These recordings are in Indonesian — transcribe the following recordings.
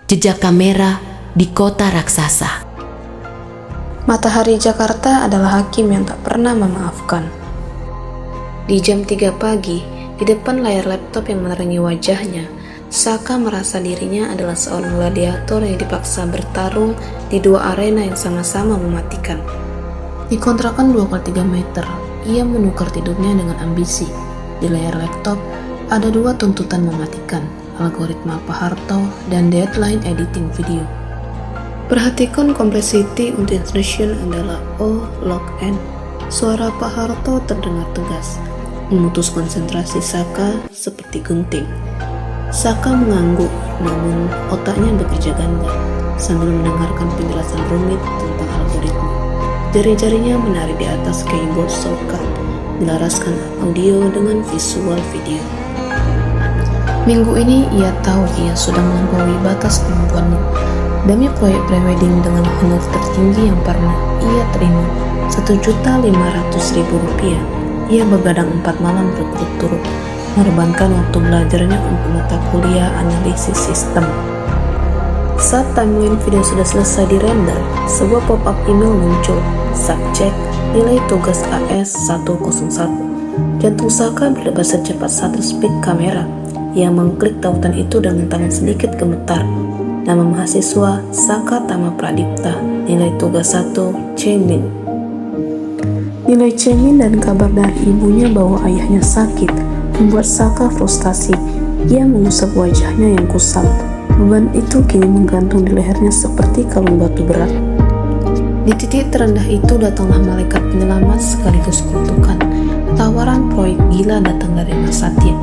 Jejak kamera di kota raksasa. Matahari Jakarta adalah hakim yang tak pernah memaafkan. Di jam 3 pagi, di depan layar laptop yang menerangi wajahnya, Saka merasa dirinya adalah seorang gladiator yang dipaksa bertarung di dua arena yang sama-sama mematikan. Di kontrakan 2x3 meter, ia menukar tidurnya dengan ambisi. Di layar laptop, ada dua tuntutan mematikan, algoritma Pak Harto dan deadline editing video. Perhatikan complexity untuk instruction adalah O, log N. Suara Pak Harto terdengar tegas, memutus konsentrasi Saka seperti gunting. Saka mengangguk, namun otaknya bekerja ganda sambil mendengarkan penjelasan rumit tentang algoritma. Jari-jarinya menari di atas keyboard shortcut, melaraskan audio dengan visual video. Minggu ini ia tahu ia sudah melampaui batas kemampuannya. Demi proyek prewedding dengan honor tertinggi yang pernah ia terima, Rp1.500.000, ia begadang 4 malam berturut-turut, mengorbankan waktu belajarnya untuk mata kuliah analisis sistem. Saat timeline video sudah selesai dirender, sebuah pop-up email muncul. Subjek, nilai tugas AS101. Jantung Saka berdebar secepat satu speed kamera. Ia mengklik tautan itu dengan tangan sedikit gemetar. Nama mahasiswa Saka Tama Pradipta, nilai tugas 1 C-. Nilai C- dan kabar dari ibunya bahwa ayahnya sakit membuat Saka frustasi. Ia mengusap wajahnya yang kusam. Beban itu kini menggantung di lehernya seperti kalung batu berat. Di titik terendah itu datanglah malaikat penyelamat sekaligus kutukan. Tawaran proyek gila datang dari Mas Satya.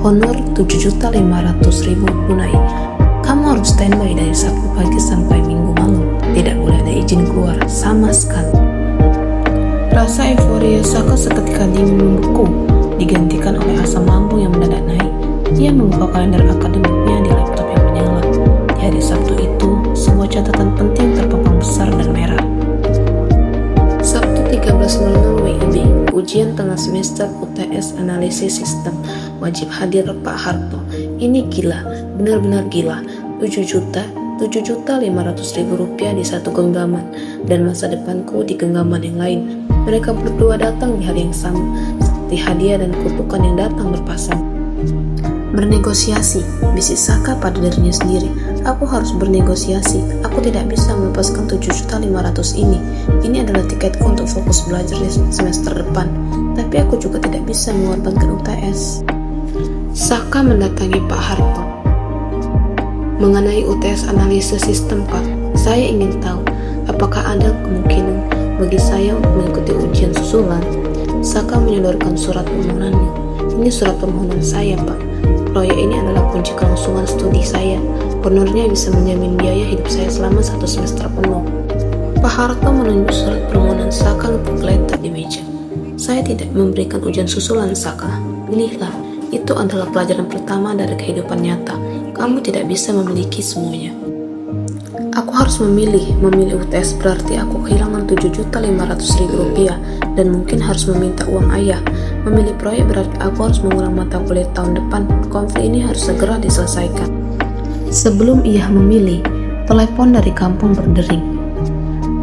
Honor Rp7.500.000 tunai. Kamu harus standby dari Sabtu pagi sampai Minggu malam. Tidak boleh ada izin keluar sama sekali. Rasa euforia Saka seketika dingin membeku, digantikan oleh asam lambung yang mendadak naik. Ia membuka kalender akademiknya di laptop yang menyala. Di hari Sabtu itu, sebuah catatan penting terpampang besar dan merah. Sabtu 13.00 WIB, ujian tengah semester UTS analisis sistem. Wajib hadir Pak Harto. Ini gila, benar-benar gila. Rp7.500.000 di satu genggaman, dan masa depanku di genggaman yang lain. Mereka berdua datang di hari yang sama, seperti hadiah dan kutukan yang datang berpasang. Bernegosiasi, bisik Saka pada dirinya sendiri. Aku harus bernegosiasi. Aku tidak bisa melepaskan Rp7.500.000 ini. Ini adalah tiketku untuk fokus belajar di semester depan. Tapi aku juga tidak bisa mengorbankan UTS. Saka mendatangi Pak Harto. Mengenai UTS analisis sistem, Pak, saya ingin tahu apakah ada kemungkinan bagi saya untuk mengikuti ujian susulan. Saka menyodorkan surat permohonannya. Ini surat permohonan saya, Pak. Proyek ini adalah kunci kelangsungan studi saya. Honornya bisa menjamin biaya hidup saya selama 1 semester penuh. Pak Harto menunjuk surat permohonan Saka tergeletak di meja. Saya tidak memberikan ujian susulan, Saka. Pilihlah. Itu adalah pelajaran pertama dari kehidupan nyata. Kamu tidak bisa memiliki semuanya. Aku harus memilih UTS berarti aku kehilangan Rp7.500.000 dan mungkin harus meminta uang ayah. Memilih proyek berarti aku harus mengulang mata kuliah tahun depan. Konflik ini harus segera diselesaikan. Sebelum ia memilih, telepon dari kampung berdering.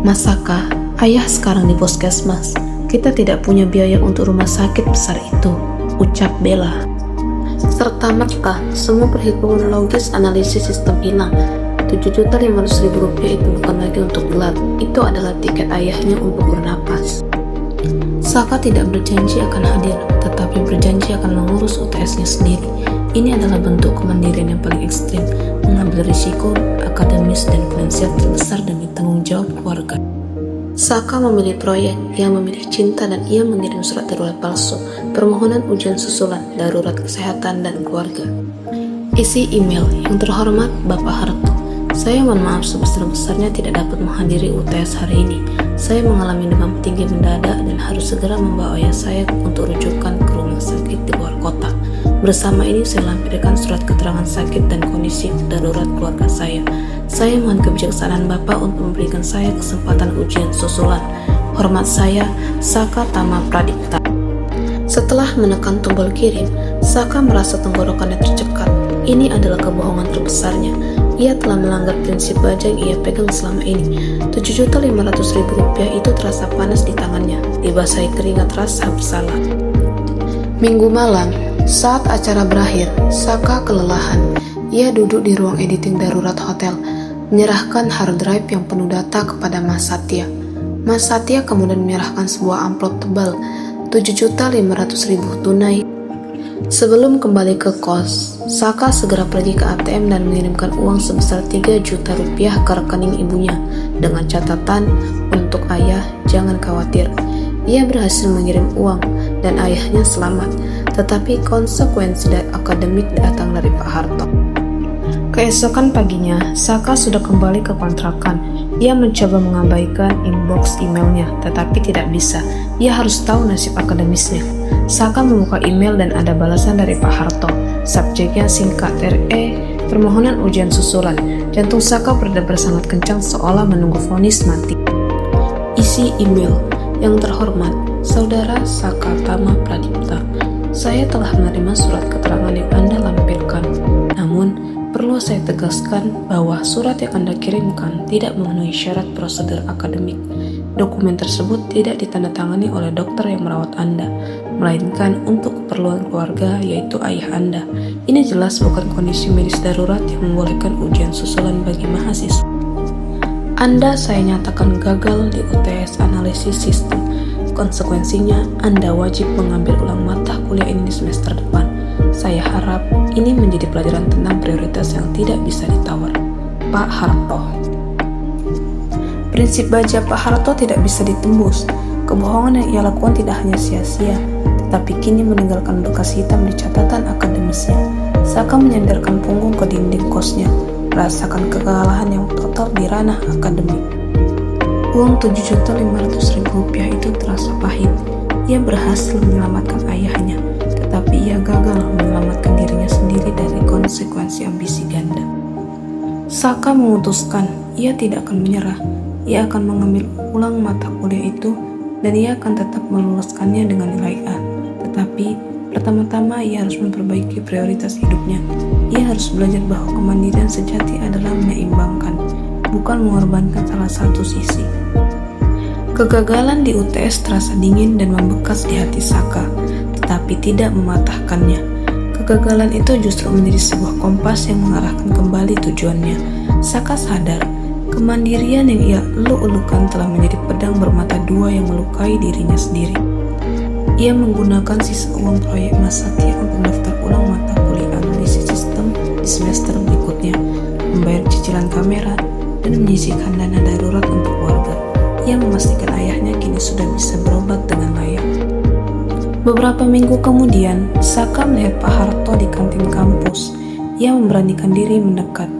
Mas Saka, ayah sekarang di puskesmas. Kita tidak punya biaya untuk rumah sakit besar itu, ucap Bella. Serta merta, semua perhitungan logis analisis sistem hilang. Rp7.500.000 itu bukan lagi untuk gelar, itu adalah tiket ayahnya untuk bernapas. Saka tidak berjanji akan hadir, tetapi berjanji akan mengurus UTS-nya sendiri. Ini adalah bentuk kemandirian yang paling ekstrim, mengambil risiko akademis dan finansial terbesar demi tanggung jawab keluarga. Saka memilih proyek, ia memilih cinta, dan ia mengirim surat darurat palsu, permohonan ujian susulan, darurat kesehatan dan keluarga. Isi email, yang terhormat Bapak Harto. Saya mohon maaf sebesar-besarnya tidak dapat menghadiri UTS hari ini. Saya mengalami demam tinggi mendadak dan harus segera membawa ayah saya untuk rujukan ke rumah sakit di luar kota. Bersama ini saya lampirkan surat keterangan sakit dan kondisi darurat keluarga saya. Saya mohon kebijaksanaan Bapak untuk memberikan saya kesempatan ujian susulan. Hormat saya, Saka Tama Pradipta. Setelah menekan tombol kirim, Saka merasa tenggorokannya tercekat. Ini adalah kebohongan terbesarnya. Ia telah melanggar prinsip baja yang ia pegang selama ini. 7.500.000 rupiah itu terasa panas di tangannya, dibasahi keringat rasa bersalah. Minggu malam, saat acara berakhir, Saka kelelahan. Ia duduk di ruang editing darurat hotel, menyerahkan hard drive yang penuh data kepada Mas Satya. Mas Satya kemudian menyerahkan sebuah amplop tebal, 7.500.000 tunai. Sebelum kembali ke kos, Saka segera pergi ke ATM dan mengirimkan uang sebesar 3 juta rupiah ke rekening ibunya dengan catatan, untuk ayah jangan khawatir. Ia berhasil mengirim uang dan ayahnya selamat, tetapi konsekuensi akademik datang dari Pak Harto. Keesokan paginya, Saka sudah kembali ke kontrakan. Ia mencoba mengabaikan inbox emailnya, tetapi tidak bisa. Ia harus tahu nasib akademisnya. Saka membuka email dan ada balasan dari Pak Harto. Subjeknya singkat, permohonan ujian susulan. Jantung Saka berdebar sangat kencang seolah menunggu vonis mati. Isi email: yang terhormat, Saudara Saka Tama Pradipta, saya telah menerima surat keterangan yang Anda lampirkan. Namun, perlu saya tegaskan bahwa surat yang Anda kirimkan tidak memenuhi syarat prosedur akademik. Dokumen tersebut tidak ditandatangani oleh dokter yang merawat Anda, melainkan untuk keperluan keluarga, yaitu ayah Anda. Ini jelas bukan kondisi medis darurat yang membolehkan ujian susulan bagi mahasiswa. Anda saya nyatakan gagal di UTS analisis sistem. Konsekuensinya, Anda wajib mengambil ulang mata kuliah ini di semester depan. Saya harap ini menjadi pelajaran tentang prioritas yang tidak bisa ditawar. Pak Harto. Prinsip baja Pak Harto tidak bisa ditembus. Kebohongan yang ia lakukan tidak hanya sia-sia, tetapi kini meninggalkan bekas hitam di catatan akademisnya. Saka menyandarkan punggung ke dinding kosnya, merasakan kekalahan yang total di ranah akademik. Uang 7.500.000 rupiah itu terasa pahit. Ia berhasil menyelamatkan ayahnya, tetapi ia gagal menyelamatkan dirinya sendiri dari konsekuensi ambisi ganda. Saka memutuskan ia tidak akan menyerah. Ia akan mengambil ulang mata kuliah itu dan ia akan tetap meluluskannya dengan nilai A. Tetapi pertama-tama ia harus memperbaiki prioritas hidupnya. Ia harus belajar bahwa kemandirian sejati adalah menyeimbangkan, bukan mengorbankan salah satu sisi. Kegagalan di UTS terasa dingin dan membekas di hati Saka, tetapi tidak mematahkannya. Kegagalan itu justru menjadi sebuah kompas yang mengarahkan kembali tujuannya. Saka sadar, kemandirian yang ia elu-elukan telah menjadi pedang bermata dua yang melukai dirinya sendiri. Ia menggunakan sisa uang proyek Mas Satya untuk daftar ulang mata kuliah analisis sistem di semester berikutnya, membayar cicilan kamera, dan menyisihkan dana darurat untuk keluarga. Ia memastikan ayahnya kini sudah bisa berobat dengan layak. Beberapa minggu kemudian, Saka melihat Pak Harto di kantin kampus. Ia memberanikan diri mendekat.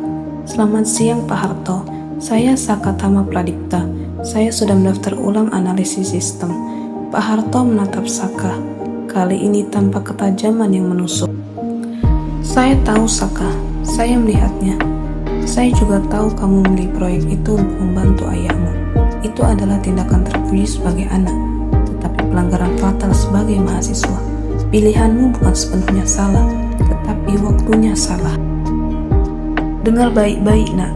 Selamat siang Pak Harto, saya Saka Tama Pradipta. Saya sudah mendaftar ulang analisis sistem. Pak Harto menatap Saka, kali ini tanpa ketajaman yang menusuk. Saya tahu Saka, saya melihatnya. Saya juga tahu kamu memilih proyek itu untuk membantu ayahmu. Itu adalah tindakan terpuji sebagai anak, tetapi pelanggaran fatal sebagai mahasiswa. Pilihanmu bukan sepenuhnya salah, tetapi waktunya salah. Dengar baik-baik nak,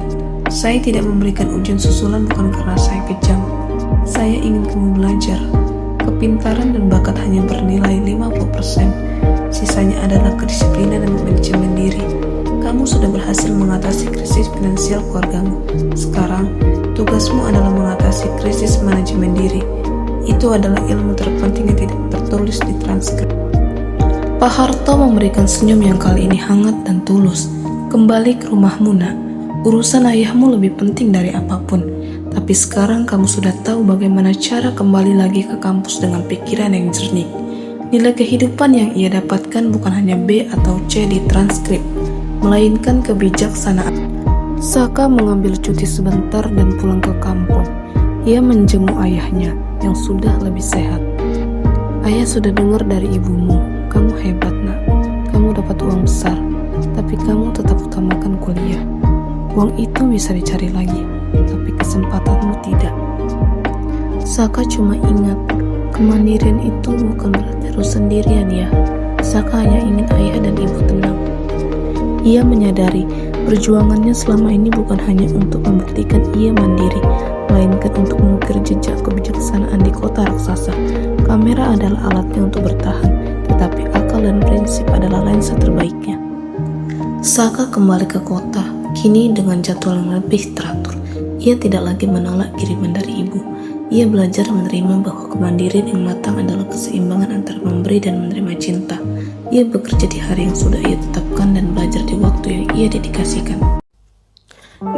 saya tidak memberikan ujian susulan bukan karena saya kejam. Saya ingin kamu belajar. Kepintaran dan bakat hanya bernilai 50%. Sisanya adalah kedisiplinan dan manajemen diri. Kamu sudah berhasil mengatasi krisis finansial keluargamu. Sekarang, tugasmu adalah mengatasi krisis manajemen diri. Itu adalah ilmu terpenting yang tidak tertulis di transkrip. Pak Harto memberikan senyum yang kali ini hangat dan tulus. Kembali ke rumahmu nak. Urusan ayahmu lebih penting dari apapun. Tapi sekarang kamu sudah tahu bagaimana cara kembali lagi ke kampus dengan pikiran yang jernih. Nilai kehidupan yang ia dapatkan bukan hanya B atau C di transkrip, melainkan kebijaksanaan. Saka mengambil cuti sebentar dan pulang ke kampung. Ia menjenguk ayahnya yang sudah lebih sehat. Ayah sudah dengar dari ibumu, kamu hebat nak. Kamu dapat uang besar, tapi kamu tetap utamakan kuliah. Uang itu bisa dicari lagi, tapi kesempatanmu tidak. Saka cuma ingat, kemandirian itu bukan berarti harus sendirian ya. Saka hanya ingin ayah dan ibu tenang. Ia menyadari Perjuangannya selama ini bukan hanya untuk membuktikan ia mandiri, melainkan untuk mengukir jejak kebijaksanaan di kota raksasa. Kamera adalah alatnya untuk bertahan, tetapi akal dan prinsip adalah lensa terbaiknya. Saka kembali ke kota, kini dengan jadwal yang lebih teratur. Ia tidak lagi menolak kiriman dari ibu. Ia belajar menerima bahwa kemandirian yang matang adalah keseimbangan antara memberi dan menerima cinta. Ia bekerja di hari yang sudah ia tetapkan dan belajar di waktu yang ia dedikasikan.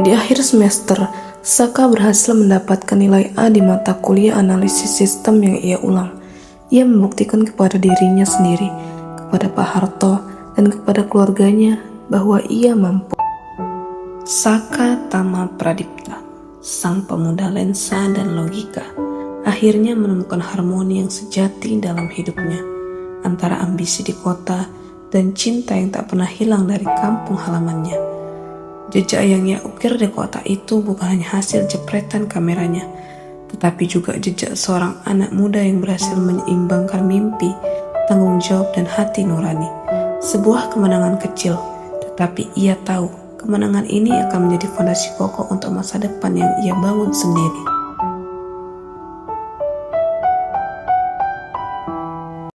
Di akhir semester, Saka berhasil mendapatkan nilai A di mata kuliah analisis sistem yang ia ulang. Ia membuktikan kepada dirinya sendiri, kepada Pak Harto, dan kepada keluarganya bahwa ia mampu. Saka Tama Pradipta, sang pemuda lensa dan logika, akhirnya menemukan harmoni yang sejati dalam hidupnya, antara ambisi di kota dan cinta yang tak pernah hilang dari kampung halamannya. Jejak yang ia ukir di kota itu bukan hanya hasil jepretan kameranya, tetapi juga jejak seorang anak muda yang berhasil menyeimbangkan mimpi, tanggung jawab, dan hati nurani. Sebuah kemenangan kecil, tetapi ia tahu kemenangan ini akan menjadi fondasi kokoh untuk masa depan yang ia bangun sendiri.